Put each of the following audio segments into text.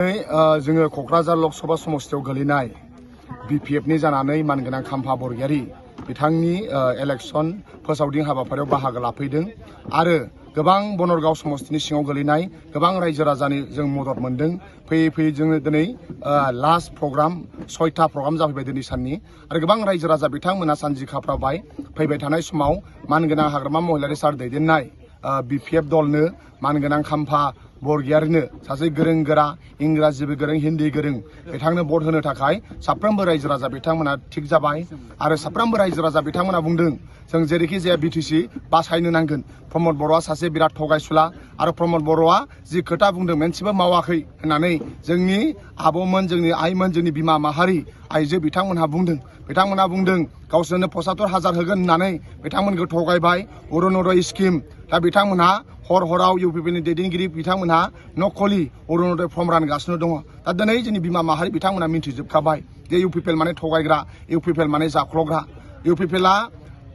जोङो क'क्राझार लकसभा समस्तियाव गोलैनाय बिपिएफनि जानानै मानगोनां खाम्फा बरगयारी बिथांनि इलेक्शन फोसावदिं हाबाफारियाव बाहागो लाफैदों आरो गोबां बनरगाव समस्तिनि सिङाव गोलैनाय गोबां रायजो राजानि जों मदद मोनदों। फैयै फैयै जोङो दिनै लास्ट प्रग्राम 6था प्रग्राम जाफैबाय दिनै साननि आरो गोबां रायजो राजा बिथांमोना सानजि खाफ्राबाय। फैबाय थानाय समाव मानगोनां हाग्रामा महिलारि सार दैदेननाय बिपिएफ दलनो मानगोनां खाम्फा बरगयारिनो सासे गोरों गोरा इंराजिबो गोरों हिन्दी गोरों बिथांनो भट होनो थाखाय साफ्रोमबो रायजो राजा बिथांमोना थिग जाबाय आरो साफ्रोमबो रायजो राजा बिथांमोना बुंदों जों जेरैखि जाया बिटिसि बासायनो नांगोन। प्रमद बर'आ सासे बिराद थगायसुला आरो प्रमद बर'आ जि खोथा बुंदों मोनसेबो मावाखै होननानै जोंनि आब'मोन जोंनि आइमोन जोंनि बिमा माहारि आइजो बिथांमोनहा बुंदों। बिथांमोनहा बुंदों गावसोरनो 75,000 होगोन होननानै बिथांमोनखौ थगायबाय अरुणोदय स्किम। दा बिथांमोनहा हर हराव इउपिपिएलनि दैदेनगिरि बिथांमोनहा नकलि अरुणोदय फर्म रानगासिनो दङ। दा दिनै जोंनि बिमा माहारि बिथांमोना मिन्थिजोबखाबाय जे इउपिपिएल माने थगायग्रा, इउपिपिएल माने जाख्ल'ग्रा। इउपिपिएलआ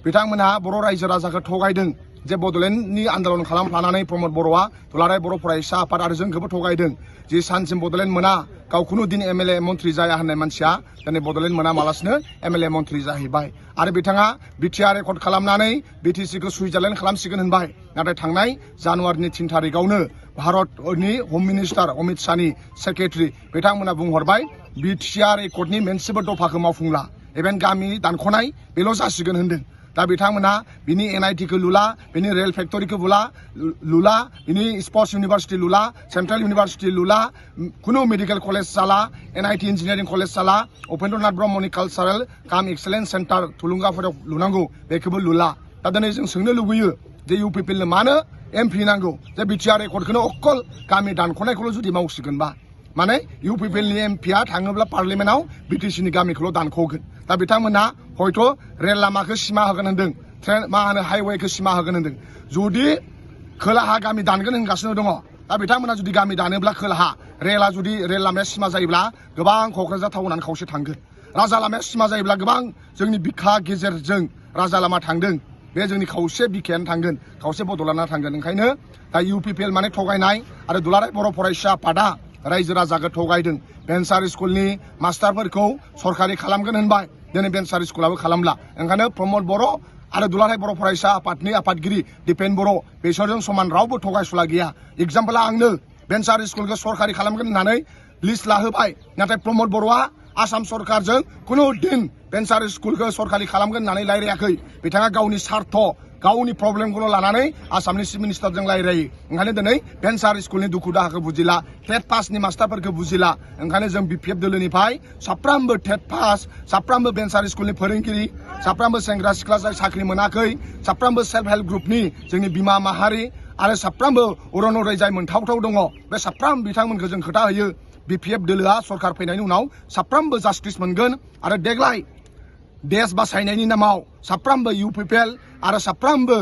बिथांमोनहा बर' रायजो राजाखौ थगायदों जे बड'लेण्डनि आन्दोलन खालामफ्लानानै प्रमद बर'आ दुलाराय बर' फरायसा आफाद आरो जोंखौबो थगायदों। जि सानसिम बड'लेण्ड मोना गावखौनो दिन एमएलए मन्थ्रि जाया होननाय मानसिया दिनै बड'लेण्ड मोना मालासिनो एमएलए मन्थ्रि जाहैबाय आरो बिथाङा बिटिआर रेकर्ड खालामनानै बिटिसिखौ सुइजारलेण्ड खालामसिगोन होनबाय। नाथाय थांनाय जानुवारिनि 3 थारिखआवनो भारतनि हम मिनिस्टार अमित शाहनि सेक्रेटारि बिथांमोना बुंहरबाय बिटिआर रेकर्डनि मोनसेबो दफाखौ मावफुंला इभेन गामि दानख'नाय बेल' जासिगोन होनदों। दा बिथांमोना बिनि एनआईटिखौ लुला, बिनि रेल फेक्टरिखौ लुला, बिनि sports university Lula, central university Lula, कुनु मेडिकेल कलेज जाला, एनआईटि इन्जिनियारिं कलेज जाला, उपेन्द्रनाथ ब्रह्मनि कालचारेल काम एक्सेलेन्स सेन्टार थुलुंगाफोराव लुनांगौ बेखौबो लुला। दा दिनै जों सोंनो लुबैयो जे इउपिपिएलनो मानो एमपि नांगौ जे बिटिआर रेकर्डखौनो अकल गामि दानख'नायखौल' जुदि मावसिगोनबा माने इउपिपिएलनि एमपिआ थाङोब्ला पार्लियामेन्टआव बिटिसिनि गामिखौल' दानख'गोन। दा बिथांमोनहा हयथ' रेल लामाखौ सिमा होगोन होनदों, ट्रेन हाइवेखौ सिमा होगोन होनदों। जुदि खोलाहा गामि दानगोन होनगासिनो दङ। दा बिथांमोना जुदि गामि दानोब्ला खोलाहा रेल लामाया सिमा जायोब्ला गोबां क'क्राझार टाउनानो खावसे थांगोन। राजा लामाया सिमा जायोब्ला गोबां जोंनि बिखा गेजेरजों राजा लामा थांदों बे जोंनि खावसे बिखायानो थांगोन, खावसे बड'लेण्डआ थांगोन। ओंखायनो दा इउपिपिएल माने थगायनाय आरो दुलाराय बर' फरायसा आफादा रायजो राजाखौ थगायदों। भेन्सार स्कुलनि मास्टारफोरखौ सरकारि खालामगोन होनबाय, दिनै भेन्सार स्कुलाबो खालामला। ओंखायनो प्रमद बर' आरो दुलाराय बर' फरायसा आफादनि आफादगिरि दिपेन बर' बेसोरजों समान रावबो थगायसुला गैया। एग्जाम्पला आंनो भेन्सार स्कुलखौ सरकारि खालामगोन होननानै लिस्ट लाहोबाय, नाथाय प्रमद बर'आ आसाम सरकारजों कुनु दिन भेन्सार स्कुलखौ सरकारि खालामगोन होननानै रायलायाखै। बिथाङा गावनि सार्थ गावनि प्रब्लेमखौल' लानानै आसामनि चिफ मिनिस्टारजों रायलायो। ओंखायनो दिनै भेन्सार स्कुलनि दुखु दाहाखौ बुजिला, टेट पासनि मास्टारफोरखौ बुजिला। ओंखायनो जों बिपिएफ दोलोनिफ्राय साफ्रोमबो टेट पास, साफ्रोमबो भेन्सार स्कुलनि फोरोंगिरि, साफ्रोमबो सेंग्रा सिख्ला जाय साख्रि मोनाखै, साफ्रोमबो सेल्फ हेल्प ग्रुपनि जोंनि बिमा माहारि आरो साफ्रोमबो अरुणोदय जाय मोनथावथाव दङ बे साफ्रोम बिथांमोनखौ जों खोथा होयो बिपिएफ दोलोआ सरकार फैनायनि उनाव साफ्रोमबो जास्टिस मोनगोन आरो देग्लाय देश बासायनायनि नामाव साफ्रोमबो इउपिपिएल आरो साफ्रोमबो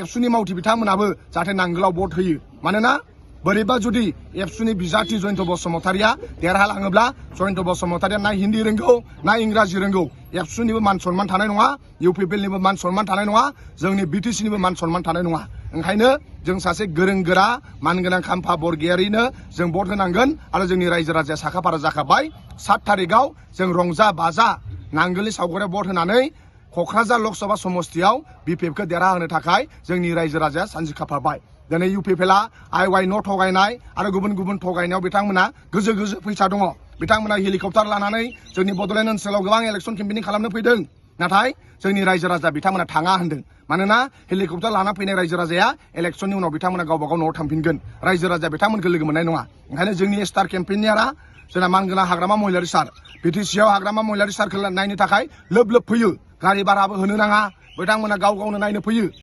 एबसुनि मावथि बिथांमोनाबो जाहाथे नांगोलाव भट होयो। मानोना बोरैबा जुदि एबसुनि बिजाथि जयन्त बसुमतारिया देरहालाङोब्ला जयन्त बसुमतारिया ना हिन्दी रोंगौ ना इंराजि रोंगौ, एबसुनिबो मान सनमान थानाय नङा, इउपिपिएलनिबो मान सनमान थानाय नङा, जोंनि बिटिसिनिबो मान सनमान थानाय नङा। ओंखायनो जों सासे गोरों गोरा मानगोनां खाम्फा बरगयारिनो जों भट होनांगोन आरो जोंनि रायजो राजाया साखाफारा जाखाबाय। 7 थारिखआव जों रंजा बाजा नांगोलनि सावगारियाव भट होनानै क'क्राझार लकसभा समस्तियाव बिपिएफखौ देरहाहोनो थाखाय जोंनि रायजो राजाया सानजि खाफाबाय। दिनै इउपिपिएलआ आइवाइ न' थगायनाय आरो गुबुन गुबुन थगायनायाव बिथांमोना गोजो फैसा दङ। बिथांमोना हेलिकप्टार लानानै जोंनि बड'लेण्ड ओनसोलाव गोबां इलेक्सन केम्पेनिं खालामनो फैदों, नाथाय जोंनि रायजो राजा बिथांमोना थाङा होनदों। मानोना हेलिकप्टार लाना फैनाय रायजो राजाया इलेक्सननि उनाव बिथांमोना गावबा गाव न'आव थांफिनगोन, रायजो राजाया बिथांमोनखौ लोगो मोननाय नङा। ओंखायनो जोंनि स्टार केम्पेनियारा जोंना मानगोनां हाग्रामा महिलारि सार बिटिसिआव हाग्रामा महिलारि सारखौ नायनो थाखाय लोब लोब फैयो, गारि भाराबो होनो नाङा, बिथांमोना गाव गावनो नायनो फैयो।